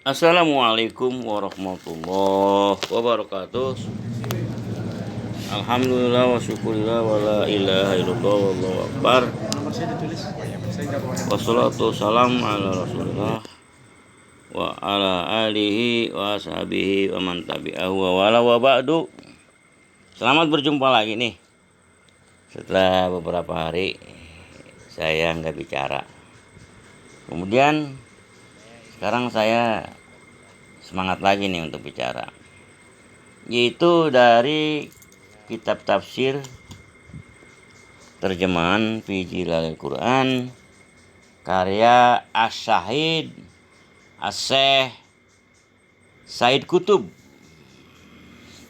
Assalamualaikum warahmatullahi wabarakatuh. Alhamdulillah wa syukurillah wa la ilaha illallah wallahu akbar. Wassalatu wassalamu ala rasulillah wa ala alihi wa ashabihi wa man tabi'ahu wa wala wa ba'du. Selamat berjumpa lagi nih. Setelah beberapa hari saya nggak bicara. Kemudian sekarang saya semangat lagi nih untuk bicara, yaitu dari kitab tafsir terjemahan fi Zilalil Quran karya Asy-Syahid Asy-Syaikh Said Qutb,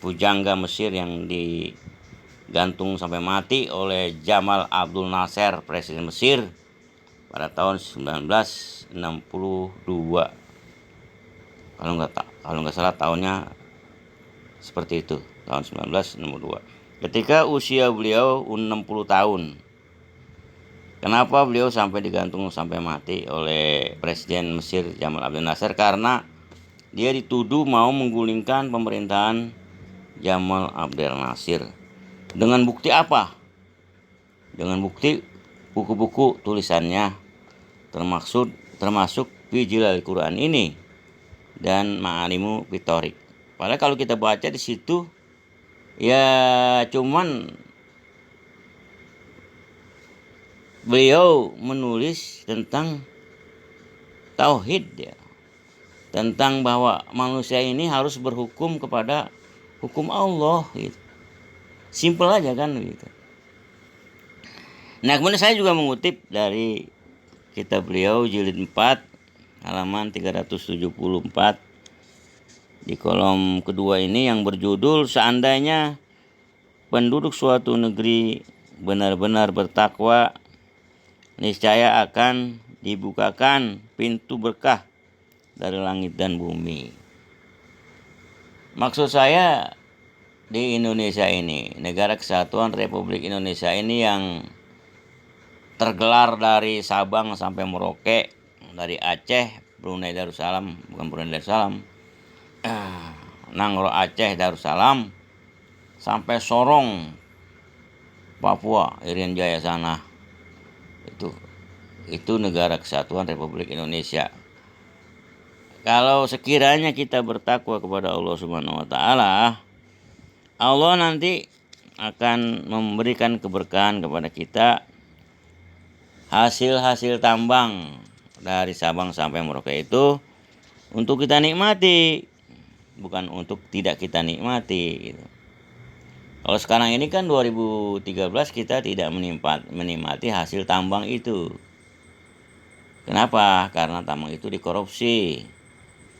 pujangga Mesir yang digantung sampai mati oleh Jamal Abdul Nasser, presiden Mesir pada tahun 1962. Kalau nggak salah tahunnya seperti itu, tahun 1962. Ketika usia beliau 60 tahun. Kenapa beliau sampai digantung sampai mati oleh presiden Mesir Jamal Abdel Nasser? Karena dia dituduh mau menggulingkan pemerintahan Jamal Abdel Nasser. Dengan bukti apa? Dengan bukti buku-buku tulisannya, termasuk fi Zilalil Quran ini dan Ma'alimu Fitorik. Padahal kalau kita baca di situ ya cuman beliau menulis tentang tauhid ya, tentang bahwa manusia ini harus berhukum kepada hukum Allah gitu. Simpel aja kan gitu. Nah, kemudian saya juga mengutip dari kitab beliau jilid 4 halaman 374 di kolom kedua ini yang berjudul seandainya penduduk suatu negeri benar-benar bertakwa, niscaya akan dibukakan pintu berkah dari langit dan bumi. Maksud saya di Indonesia ini, Negara Kesatuan Republik Indonesia ini yang tergelar dari Sabang sampai Merauke, dari Aceh, Brunei Darussalam, bukan Brunei Darussalam, Nangro Aceh Darussalam, sampai Sorong, Papua, Irian Jaya sana. Itu Negara Kesatuan Republik Indonesia. Kalau sekiranya kita bertakwa kepada Allah Subhanahu wa taala, Allah nanti akan memberikan keberkahan kepada kita, hasil tambang dari Sabang sampai Merauke itu untuk kita nikmati, bukan untuk tidak kita nikmati gitu. Kalau sekarang ini kan 2013 kita tidak menikmati hasil tambang itu. Kenapa? Karena tambang itu dikorupsi,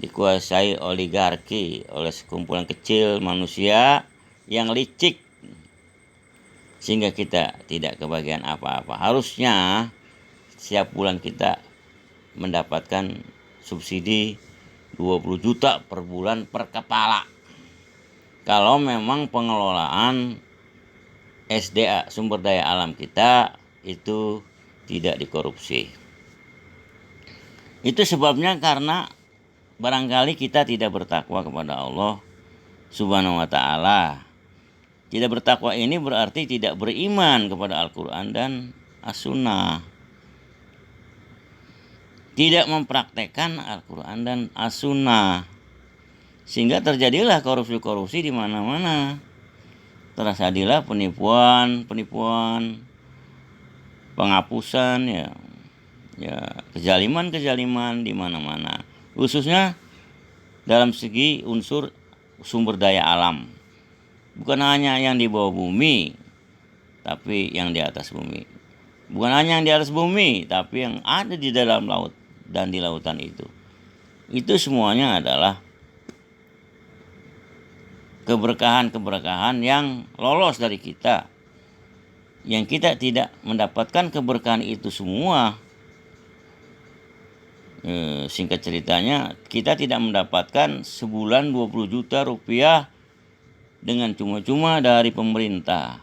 dikuasai oligarki, oleh sekumpulan kecil manusia yang licik, sehingga kita tidak kebagian apa-apa. Harusnya setiap bulan kita mendapatkan subsidi 20 juta per bulan per kepala. Kalau memang pengelolaan SDA, sumber daya alam kita itu tidak dikorupsi. Itu sebabnya karena barangkali kita tidak bertakwa kepada Allah Subhanahu wa taala. Tidak bertakwa ini berarti tidak beriman kepada Al-Quran dan As-Sunnah. Tidak mempraktekkan Al-Quran dan As-Sunnah. Sehingga terjadilah korupsi-korupsi di mana-mana. Terjadilah penipuan, penghapusan ya kezaliman di mana-mana. Khususnya dalam segi unsur sumber daya alam. Bukan hanya yang di bawah bumi, tapi yang di atas bumi. Bukan hanya yang di atas bumi, tapi yang ada di dalam laut dan di lautan itu. Itu semuanya adalah keberkahan-keberkahan yang lolos dari kita. Yang kita tidak mendapatkan keberkahan itu semua. Singkat ceritanya, kita tidak mendapatkan sebulan 20 juta rupiah dengan cuma-cuma dari pemerintah,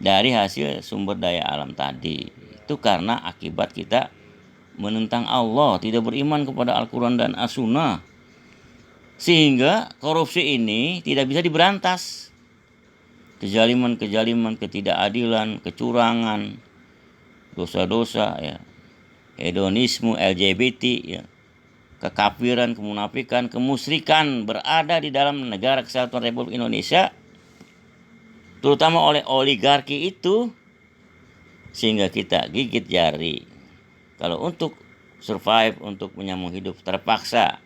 dari hasil sumber daya alam tadi. Itu karena akibat kita menentang Allah, tidak beriman kepada Al-Quran dan As-Sunnah, sehingga korupsi ini tidak bisa diberantas. Kezaliman-kezaliman, ketidakadilan, kecurangan, dosa-dosa, ya, hedonisme, LGBT, ya, kekafiran, kemunafikan, kemusyrikan berada di dalam negara kesatuan Republik Indonesia, terutama oleh oligarki itu, sehingga kita gigit jari. Kalau untuk survive, untuk menyambung hidup, terpaksa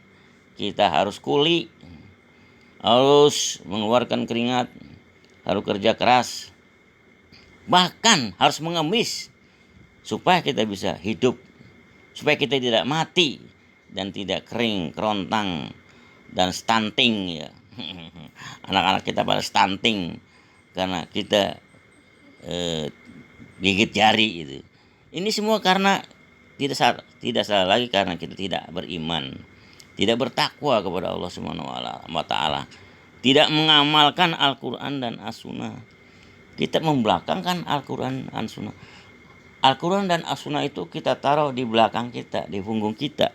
kita harus kuli, harus mengeluarkan keringat, harus kerja keras, bahkan harus mengemis supaya kita bisa hidup, supaya kita tidak mati dan tidak kering, kerontang, dan stunting, ya. Anak-anak kita pada stunting karena kita gigit jari itu. Ini semua karena tidak salah lagi karena kita tidak beriman, tidak bertakwa kepada Allah Subhanahu wa taala, tidak mengamalkan Al-Qur'an dan As-Sunnah. Kita membelakangkan Al-Qur'an dan As-Sunnah. Al-Qur'an dan As-Sunnah itu kita taruh di belakang kita, di punggung kita.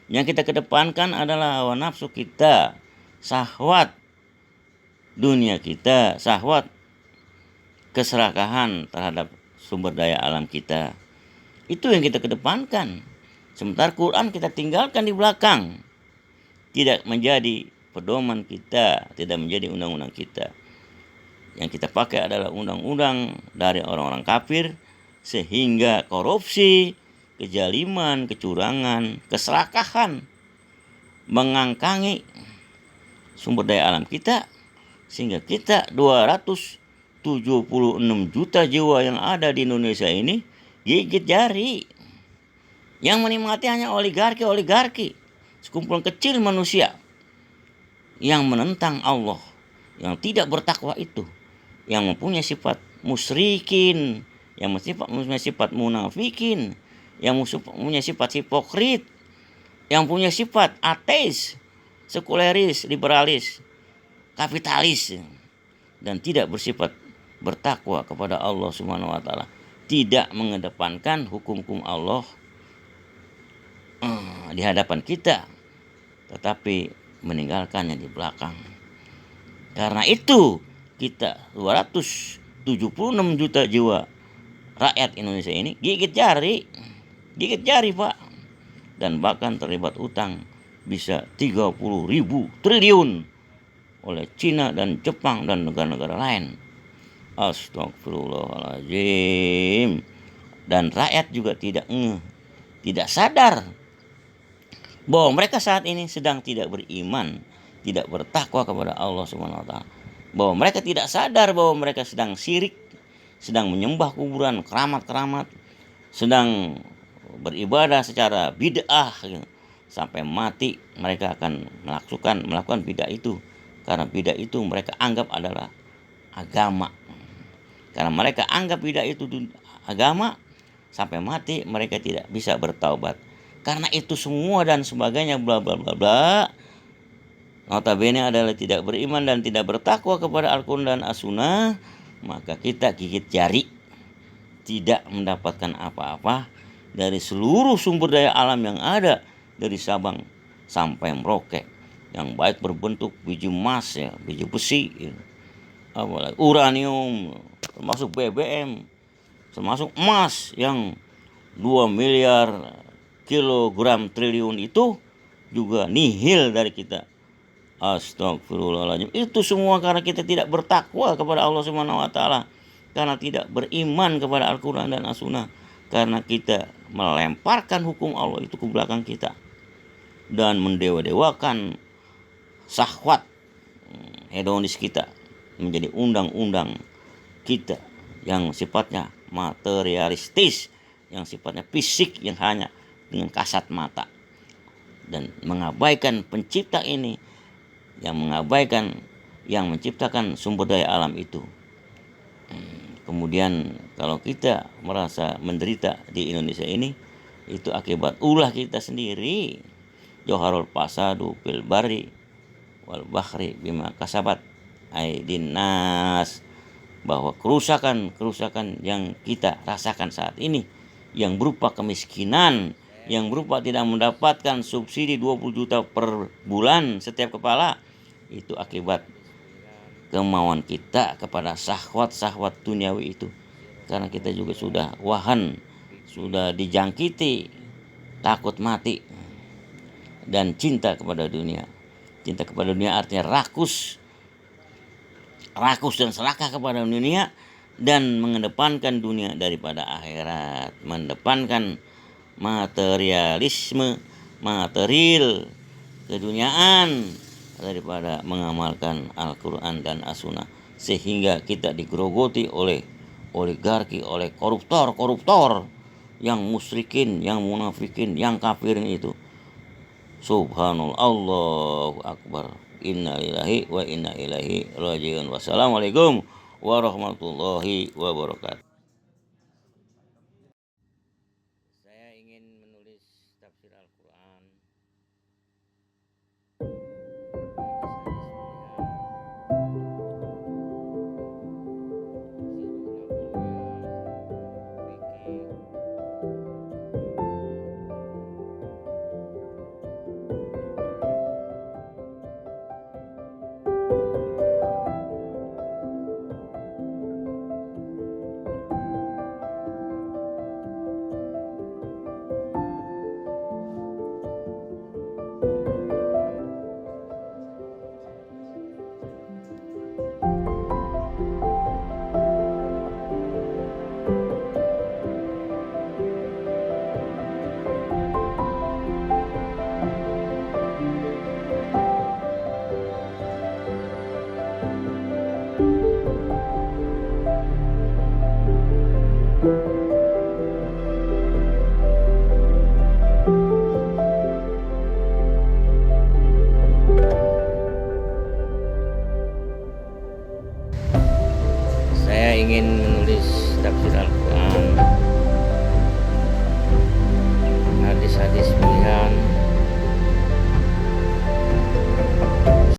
Yang kita kedepankan adalah hawa nafsu kita, syahwat dunia kita, syahwat keserakahan terhadap sumber daya alam kita. Itu yang kita kedepankan. Sementara Quran kita tinggalkan di belakang. Tidak menjadi pedoman kita, tidak menjadi undang-undang kita. Yang kita pakai adalah undang-undang dari orang-orang kafir, sehingga korupsi, kejaliman, kecurangan, keserakahan mengangkangi sumber daya alam kita, sehingga kita 276 juta jiwa yang ada di Indonesia ini gigit jari. Yang menikmati hanya oligarki, sekumpulan kecil manusia yang menentang Allah, yang tidak bertakwa itu, yang mempunyai sifat musyrikin, yang mempunyai sifat munafikin, yang mempunyai sifat hipokrit, yang punya sifat ateis, sekuleris, liberalis, kapitalis, dan tidak bersifat bertakwa kepada Allah Subhanahu wa taala, tidak mengedepankan hukum-hukum Allah di hadapan kita, tetapi meninggalkannya di belakang. Karena itu kita 276 juta jiwa rakyat Indonesia ini gigit jari Pak, dan bahkan terlibat utang bisa 30.000 triliun oleh Cina dan Jepang dan negara-negara lain. Astagfirullahaladzim. Dan rakyat juga tidak sadar bahwa mereka saat ini sedang tidak beriman, tidak bertakwa kepada Allah Subhanahu wa taala. Bahwa mereka tidak sadar bahwa mereka sedang syirik, sedang menyembah kuburan, keramat-keramat, sedang beribadah secara bid'ah, gitu. Sampai mati mereka akan melakukan bid'ah itu, karena bid'ah itu mereka anggap adalah agama. Karena mereka anggap bid'ah itu agama, sampai mati mereka tidak bisa bertaubat. Karena itu semua dan sebagainya bla bla bla bla, notabene adalah tidak beriman dan tidak bertakwa kepada Al-Quran dan As-Sunnah, maka kita gigit jari, tidak mendapatkan apa-apa dari seluruh sumber daya alam yang ada dari Sabang sampai Merauke, yang baik berbentuk biji emas, ya, biji besi, ya, apalagi uranium, termasuk BBM, termasuk emas yang 2 miliar kilogram triliun itu juga nihil dari kita. Astagfirullahaladzim. Itu semua karena kita tidak bertakwa kepada Allah Subhanahu wa taala, karena tidak beriman kepada Al-Quran dan As-Sunnah, karena kita melemparkan hukum Allah itu ke belakang kita dan mendewa-dewakan syahwat hedonis kita menjadi undang-undang kita yang sifatnya materialistis, yang sifatnya fisik, yang hanya dengan kasat mata, dan mengabaikan pencipta ini, yang mengabaikan yang menciptakan sumber daya alam itu. Kemudian kalau kita merasa menderita di Indonesia ini, itu akibat ulah kita sendiri. Joharul fasadu fil barri wal bahri bima kasabat aydin nas, bahwa kerusakan yang kita rasakan saat ini yang berupa kemiskinan, yang berupa tidak mendapatkan subsidi 20 juta per bulan setiap kepala, itu akibat kemauan kita kepada syahwat-syahwat duniawi itu. Karena kita juga sudah wahan, sudah dijangkiti takut mati dan cinta kepada dunia. Cinta kepada dunia artinya rakus dan serakah kepada dunia dan mengedepankan dunia daripada akhirat, mengedepankan materialisme, material, keduniaan daripada mengamalkan Al-Quran dan As-Sunnah, sehingga kita digerogoti oleh oligarki, oleh koruptor yang musyrikin, yang munafikin, yang kafirin itu. Subhanallah, Allahu Akbar, inna lillahi wa inna ilaihi rajiun. Wassalamualaikum warahmatullahi wabarakatuh. Saya ingin menulis tafsir Al-Quran. Saya ingin menulis tafsir